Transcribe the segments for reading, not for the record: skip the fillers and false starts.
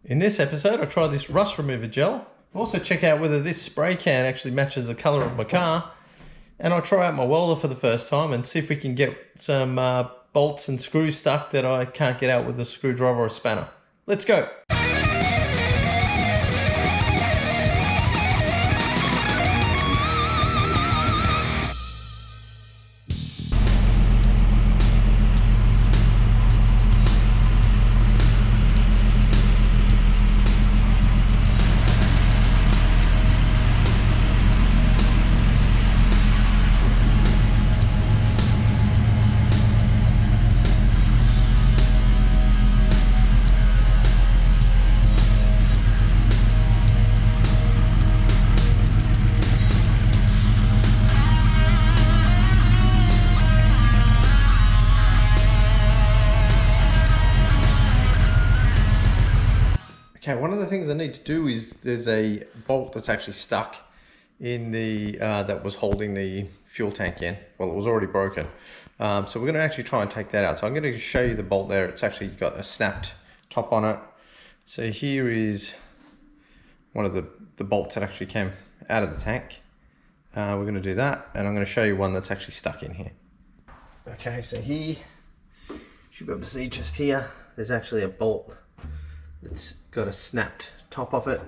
In this episode, I tried this rust remover gel. Also check out whether this spray can actually matches the color of my car. And I'll try out my welder for the first time and see if we can get some bolts and screws stuck that I can't get out with a screwdriver or a spanner. Let's go. Okay, one of the things I need to do is there's a bolt that's actually stuck in the, that was holding the fuel tank in. Well, it was already broken. So we're going to actually try and take that out. So I'm going to show you the bolt there. It's actually got a snapped top on it. So here is one of the bolts that actually came out of the tank. We're going to do that, and I'm going to show you one that's actually stuck in here. Okay, so here, you should be able to see just here, there's actually a bolt that's got a snapped top off it.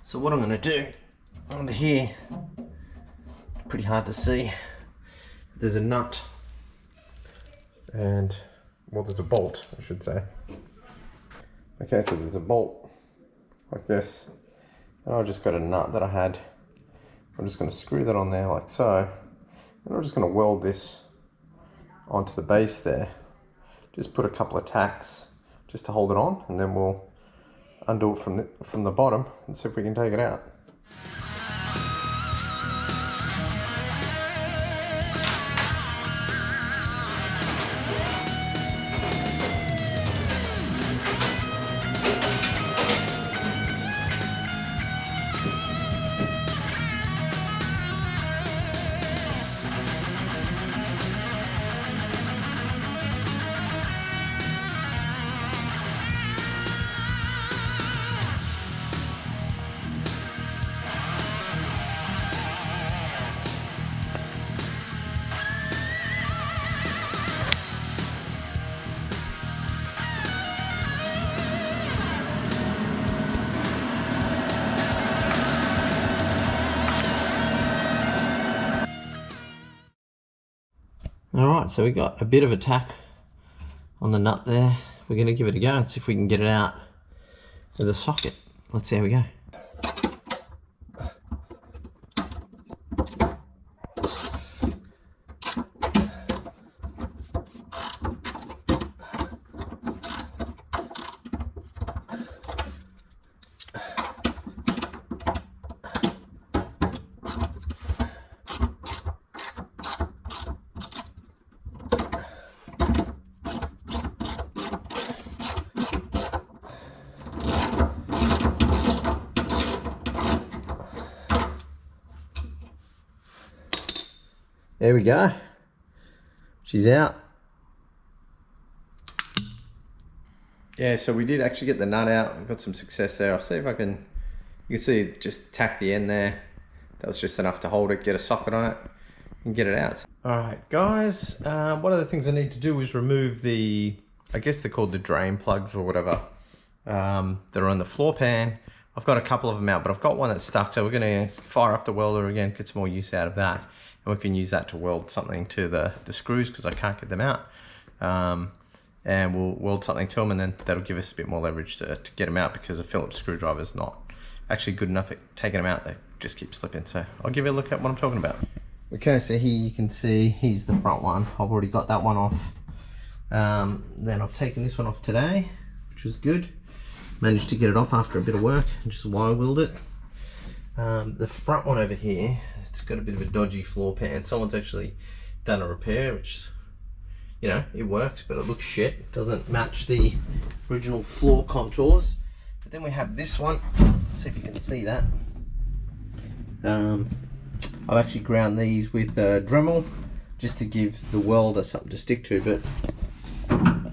So what I'm going to do under here, pretty hard to see, there's a nut and, well, there's a bolt, I should say. Okay, so there's a bolt like this, and I've just got a nut that I had. I'm just going to screw that on there like so, and I'm just going to weld this onto the base there. Just put a couple of tacks just to hold it on, and then we'll undo it from the bottom and see if we can take it out. Alright, so we got a bit of a tack on the nut there. We're going to give it a go and see if we can get it out with a socket. Let's see how we go. There we go. She's out. Yeah, so we did actually get the nut out. We've got some success there. I'll see if I can, you can see just tack the end there. That was just enough to hold it, get a socket on it, and get it out. All right, guys, one of the things I need to do is remove the, I guess they're called the drain plugs or whatever. They're on the floor pan. I've got a couple of them out, but I've got one that's stuck, so we're gonna fire up the welder again, get some more use out of that. And we can use that to weld something to the screws because I can't get them out. And we'll weld something to them, and then that'll give us a bit more leverage to get them out, because a Phillips screwdriver is not actually good enough at taking them out. They just keep slipping. So I'll give you a look at what I'm talking about. Okay, so here you can see, here's the front one. I've already got that one off. Then I've taken this one off today, which was good. Managed to get it off after a bit of work and just wire weld it. The front one over here, it's got a bit of a dodgy floor pan. Someone's actually done a repair, which, you know, it works, but it looks shit. It doesn't match the original floor contours. But then we have this one. Let's see if you can see that. I've actually ground these with Dremel just to give the welder something to stick to, but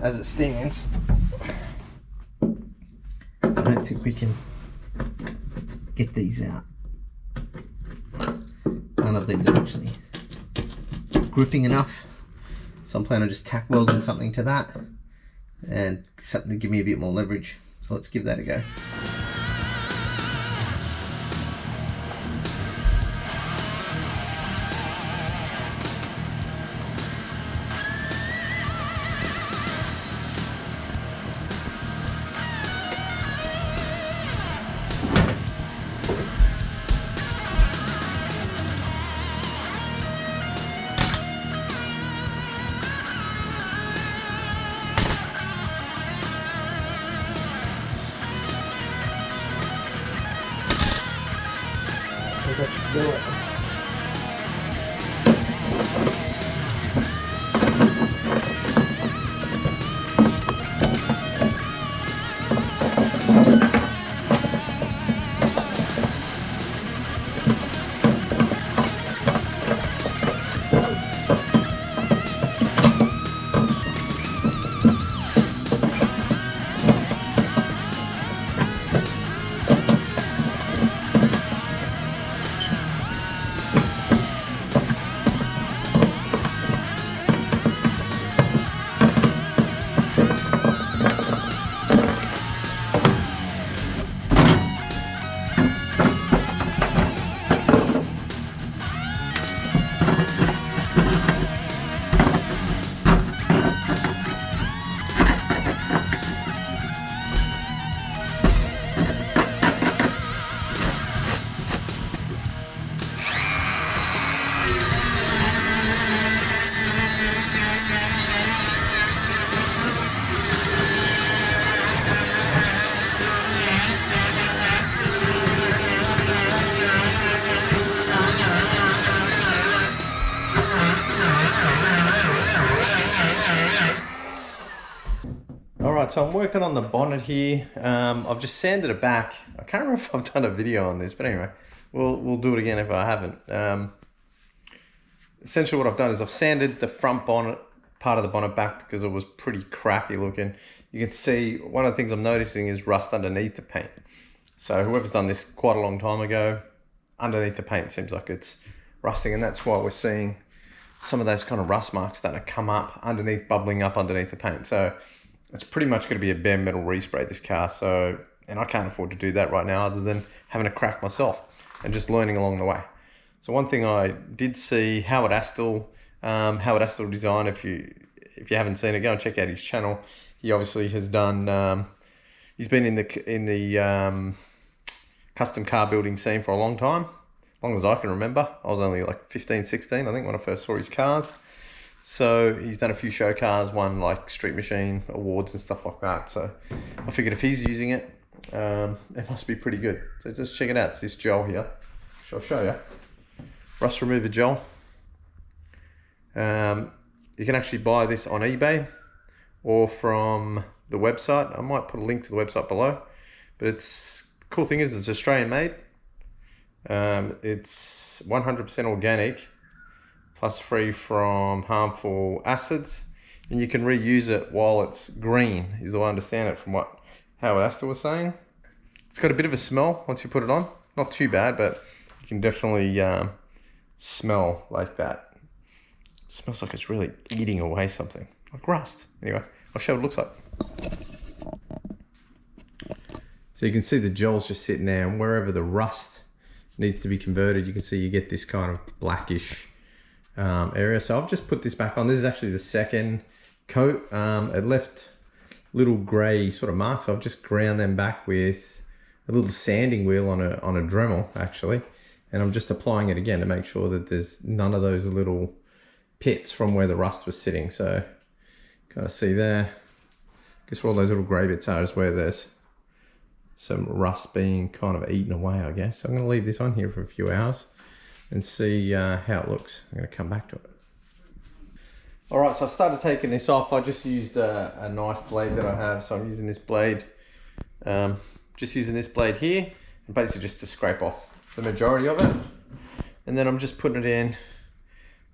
as it stands, don't think we can get these out. None of these are actually gripping enough. So I'm planning on just tack welding something to that and something to give me a bit more leverage. So let's give that a go. That should do it. Alright, so I'm working on the bonnet here. I've just sanded it back. I can't remember if I've done a video on this, but anyway, we'll do it again if I haven't. Essentially what I've done is I've sanded the front bonnet, part of the bonnet back because it was pretty crappy looking. You can see one of the things I'm noticing is rust underneath the paint. So whoever's done this quite a long time ago, underneath the paint seems like it's rusting, and that's why we're seeing some of those kind of rust marks starting to come up underneath, bubbling up underneath the paint. So it's pretty much going to be a bare metal respray, this car. So, and I can't afford to do that right now other than having a crack myself and just learning along the way. So one thing I did see, Howard Astle design, if you haven't seen it, go and check out his channel. He obviously has done, he's been in the custom car building scene for a long time, as long as I can remember. I was only like 15, 16, I think, when I first saw his cars. So he's done a few show cars, won like Street Machine awards and stuff like that. So I figured if he's using it, it must be pretty good. So just check it out. It's this gel here. I'll show you. Rust remover gel. You can actually buy this on eBay or from the website. I might put a link to the website below. But the cool thing is it's Australian made. It's 100% organic. Plus free from harmful acids, and you can reuse it while it's green, is the way I understand it from what Howard Astle was saying. It's got a bit of a smell once you put it on. Not too bad, but you can definitely smell like that. It smells like it's really eating away something, like rust. Anyway, I'll show what it looks like. So you can see the gel's just sitting there, and wherever the rust needs to be converted, you can see you get this kind of blackish area. So I've just put this back on. This is actually the second coat. It left little grey sort of marks. So I've just ground them back with a little sanding wheel on a Dremel actually, and I'm just applying it again to make sure that there's none of those little pits from where the rust was sitting. So kind of see there, I guess where all those little grey bits are is where there's some rust being kind of eaten away, I guess. So I'm going to leave this on here for a few hours and see how it looks. I'm going to come back to it. Alright, so I started taking this off. I just used a knife blade that I have, so I'm using this blade, just using this blade here, and basically just to scrape off the majority of it. And then I'm just putting it in a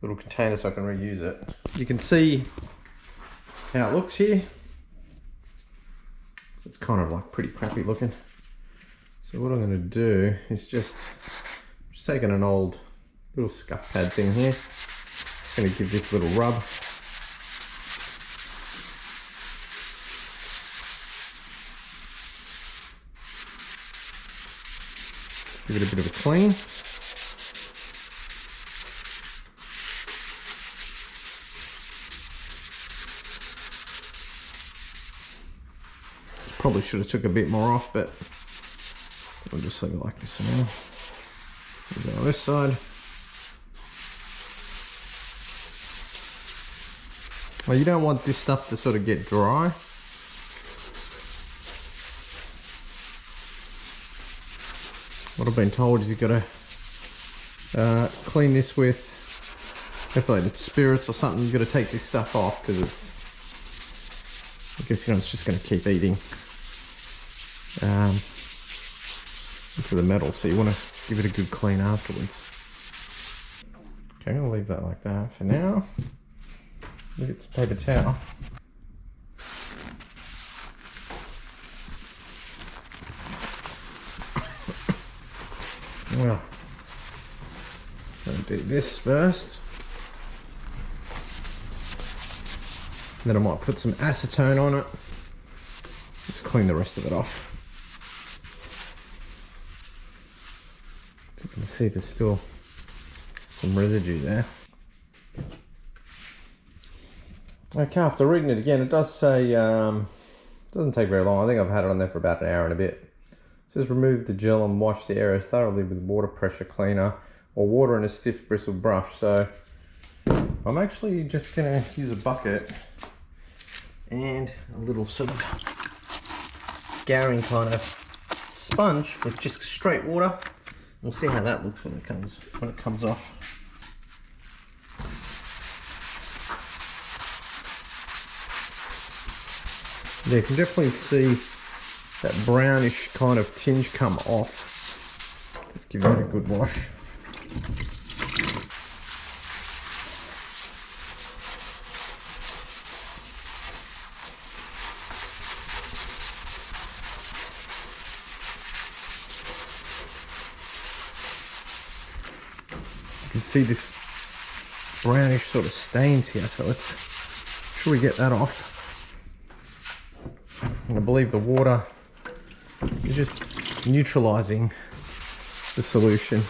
little container so I can reuse it. You can see how it looks here. So it's kind of like pretty crappy looking. So what I'm going to do is just taking an old little scuff pad thing here. Just going to give this a little rub. Give it a bit of a clean. Probably should have took a bit more off, but I'll just leave it like this for now. Go on this side. Well, you don't want this stuff to sort of get dry. What I've been told is you've got to clean this with methylated spirits or something. You've got to take this stuff off because I guess it's just going to keep eating into the metal. So you want to give it a good clean afterwards. Okay, I'm going to leave that like that for now. Let me get some paper towel. Well, I'll do this first. Then I might put some acetone on it. Just clean the rest of it off. So you can see there's still some residue there. Okay, after reading it again, it does say, doesn't take very long. I think I've had it on there for about an hour and a bit. It says remove the gel and wash the area thoroughly with water pressure cleaner or water and a stiff bristle brush. So I'm actually just gonna use a bucket and a little sort of scouring kind of sponge with just straight water. We'll see how that looks when it comes off. Yeah, you can definitely see that brownish kind of tinge come off. Just give that a good wash. You can see this brownish sort of stains here, so let's make sure we get that off. And I believe the water is just neutralizing the solution.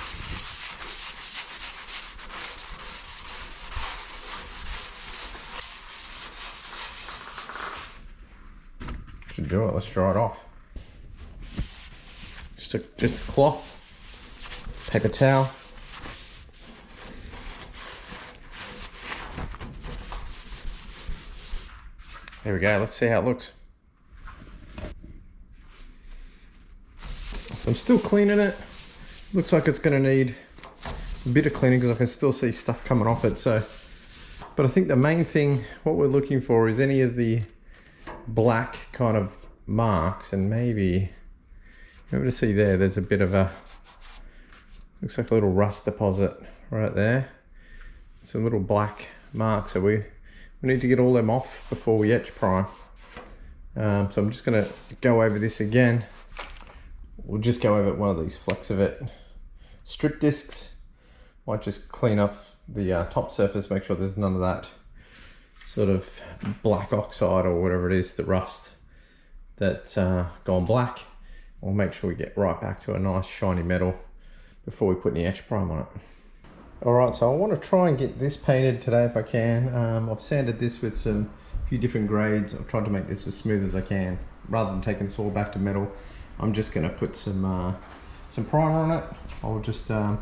Should do it. Let's dry it off. Just a cloth, paper towel. There we go. Let's see how it looks. I'm still cleaning it. Looks like it's going to need a bit of cleaning because I can still see stuff coming off it. So, but I think the main thing, what we're looking for is any of the black kind of marks, and maybe able to see there's a bit of a, looks like a little rust deposit right there. It's a little black mark, so we need to get all them off before we etch prime. So I'm just going to go over this again. We'll just go over one of these flecks of it. Strip discs. Might just clean up the top surface, make sure there's none of that sort of black oxide or whatever it is, the rust that's gone black. We'll make sure we get right back to a nice shiny metal before we put any etch prime on it. Alright, so I want to try and get this painted today if I can. I've sanded this with a few different grades. I've tried to make this as smooth as I can. Rather than taking this all back to metal, I'm just going to put some primer on it. I'll just I'm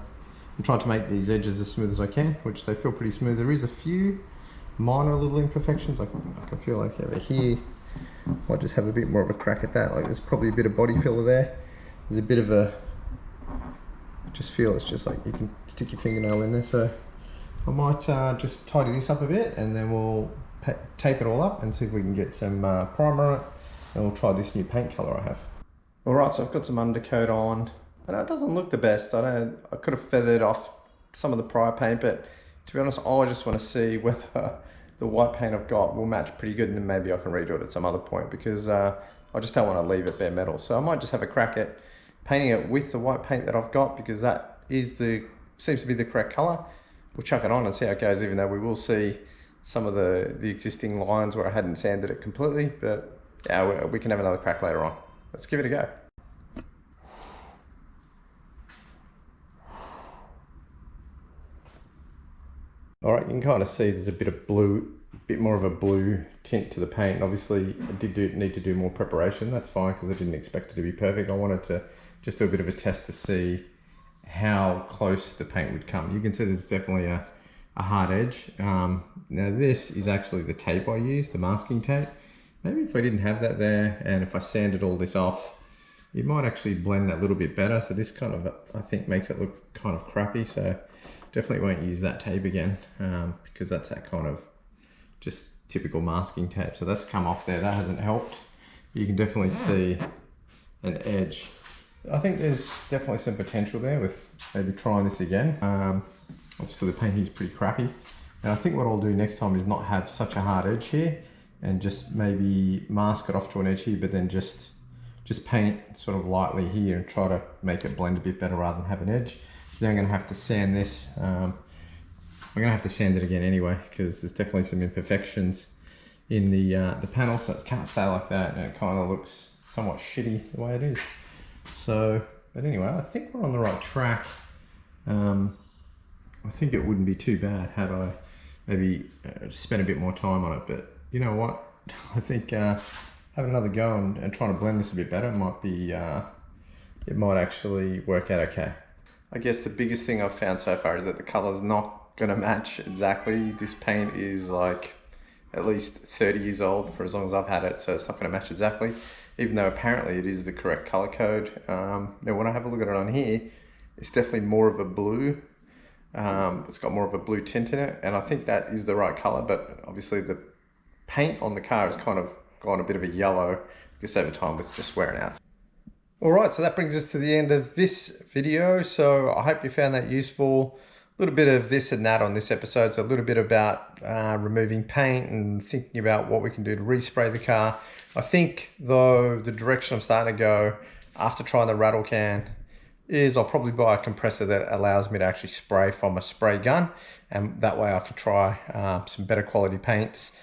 trying to make these edges as smooth as I can, which they feel pretty smooth. There is a few minor little imperfections. I can feel like over here, might just have a bit more of a crack at that. Like there's probably a bit of body filler there. There's a bit of a, just feel it's just like you can stick your fingernail in there. So I might just tidy this up a bit and then we'll tape it all up and see if we can get some primer on it, and we'll try this new paint color I have. Alright, so I've got some undercoat on. I know it doesn't look the best. I could have feathered off some of the prior paint, but to be honest, I just want to see whether the white paint I've got will match pretty good, and then maybe I can redo it at some other point, because I just don't want to leave it bare metal. So I might just have a crack at painting it with the white paint that I've got, because that seems to be the correct color. We'll chuck it on and see how it goes, even though we will see some of the existing lines where I hadn't sanded it completely, but yeah, we can have another crack later on. Let's give it a go. All right, you can kind of see there's a bit of blue, a bit more of a blue tint to the paint. Obviously, I did need to do more preparation. That's fine, because I didn't expect it to be perfect. I wanted to just do a bit of a test to see how close the paint would come. You can see there's definitely a hard edge. Now this is actually the tape I used, the masking tape. Maybe if I didn't have that there, and if I sanded all this off, it might actually blend that a little bit better. So this kind of, I think, makes it look kind of crappy. So definitely won't use that tape again, because that's that kind of just typical masking tape. So that's come off there, that hasn't helped. You can definitely see an edge. I think there's definitely some potential there with maybe trying this again. Obviously the painting is pretty crappy. And I think what I'll do next time is not have such a hard edge here, and just maybe mask it off to an edge here, but then just paint sort of lightly here and try to make it blend a bit better rather than have an edge. So now I'm going to have to sand this. I'm going to have to sand it again anyway, because there's definitely some imperfections in the panel, so it can't stay like that, and it kind of looks somewhat shitty the way it is. So, but anyway, I think we're on the right track. I think it wouldn't be too bad had I maybe spent a bit more time on it, but you know what? I think having another go and trying to blend this a bit better might be, it might actually work out okay. I guess the biggest thing I've found so far is that the color's not gonna match exactly. This paint is like at least 30 years old for as long as I've had it, so it's not gonna match exactly, even though apparently it is the correct color code. Now when I have a look at it on here, it's definitely more of a blue. It's got more of a blue tint in it, and I think that is the right color, but obviously the paint on the car has kind of gone a bit of a yellow just over time with just wearing out. All right, so that brings us to the end of this video. So I hope you found that useful. A little bit of this and that on this episode. So a little bit about removing paint and thinking about what we can do to respray the car. I think though the direction I'm starting to go after trying the rattle can is I'll probably buy a compressor that allows me to actually spray from a spray gun, and that way I can try some better quality paints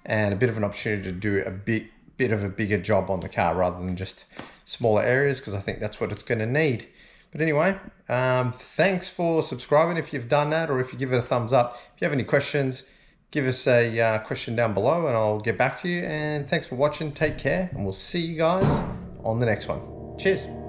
and a bit of an opportunity to do a bit of a bigger job on the car rather than just smaller areas, because I think that's what it's going to need. But anyway, thanks for subscribing if you've done that, or if you give it a thumbs up. If you have any questions, give us a question down below and I'll get back to you. And thanks for watching. Take care, and we'll see you guys on the next one. Cheers.